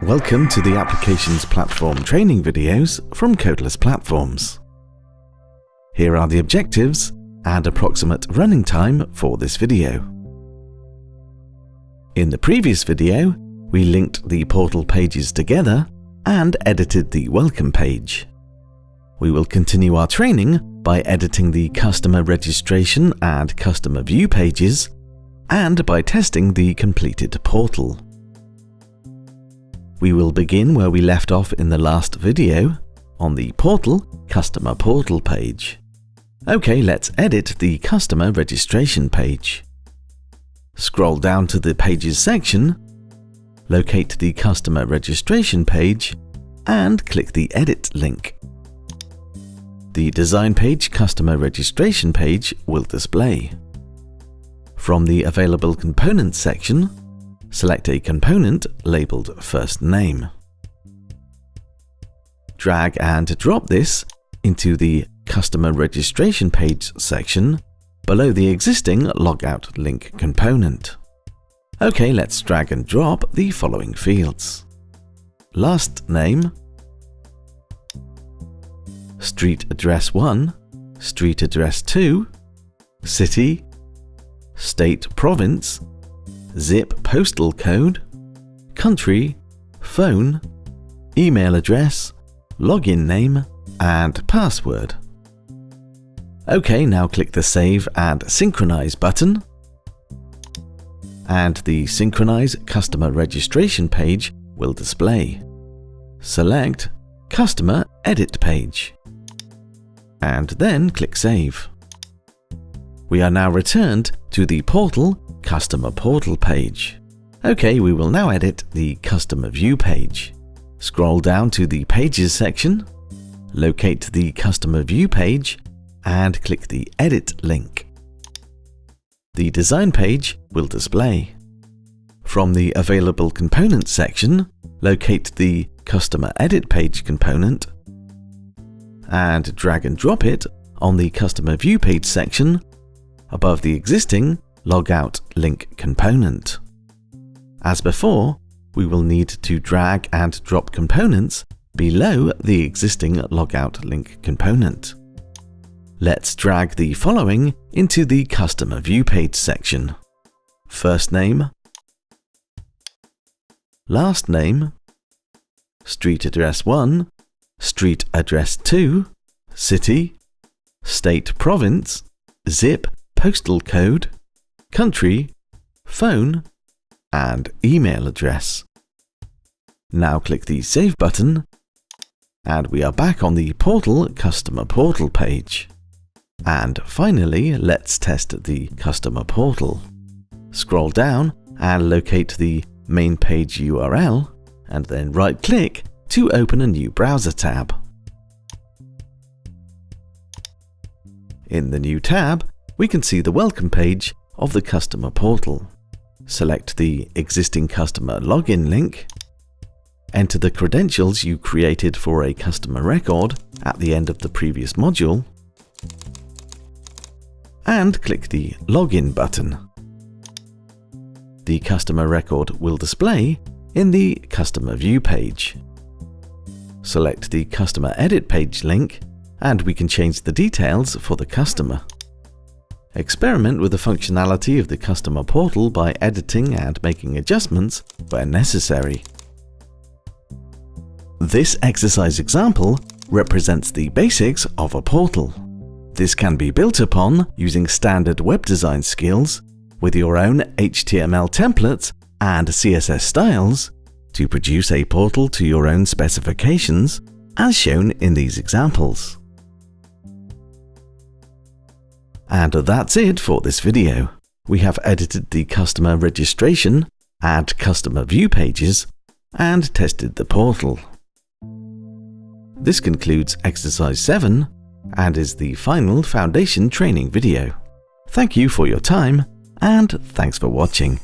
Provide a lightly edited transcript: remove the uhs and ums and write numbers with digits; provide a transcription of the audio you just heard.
Welcome to the Applications Platform training videos from Codeless Platforms. Here are the objectives and approximate running time for this video. In the previous video, we linked the portal pages together and edited the welcome page. We will continue our training by editing the customer registration and customer view pages and by testing the completed portal. We will begin where we left off in the last video, on the Portal Customer Portal page. Okay, let's edit the Customer Registration page. Scroll down to the Pages section, locate the Customer Registration page, and click the Edit link. The Design Page Customer Registration page will display. From the Available Components section, select a component labeled First Name. Drag and drop this into the Customer Registration page section below the existing Logout link component. Okay, let's drag and drop the following fields: Last name, Street Address 1, Street Address 2, City, State Province, Zip Postal Code, Country, Phone, Email Address, Login Name, and Password. OK, now click the Save and Synchronize button, and the Synchronize Customer Registration page will display. Select Customer Edit page, and then click Save. We are now returned to the Portal Customer Portal page. OK, we will now edit the Customer View page. Scroll down to the Pages section, locate the Customer View page, and click the Edit link. The Design page will display. From the Available Components section, locate the Customer Edit page component and drag and drop it on the Customer View page section above the existing Logout link component. As before, we will need to drag and drop components below the existing Logout link component. Let's drag the following into the Customer View page section: First Name, Last Name, Street Address 1, Street Address 2, City, State Province, Zip Postal Code, Country, Phone, and Email Address. Now click the Save button, and we are back on the Portal Customer Portal page. And finally, let's test the Customer Portal. Scroll down and locate the main page URL, and then right-click to open a new browser tab. In the new tab, we can see the welcome page of the Customer Portal. Select the existing customer login link, enter the credentials you created for a customer record at the end of the previous module, and click the Login button. The customer record will display in the Customer View page. Select the Customer Edit page link, and we can change the details for the customer. Experiment with the functionality of the Customer Portal by editing and making adjustments where necessary. This exercise example represents the basics of a portal. This can be built upon using standard web design skills with your own HTML templates and CSS styles to produce a portal to your own specifications, as shown in these examples. And that's it for this video. We have edited the customer registration and customer view pages and tested the portal. This concludes exercise 7 and is the final foundation training video. Thank you for your time, and thanks for watching.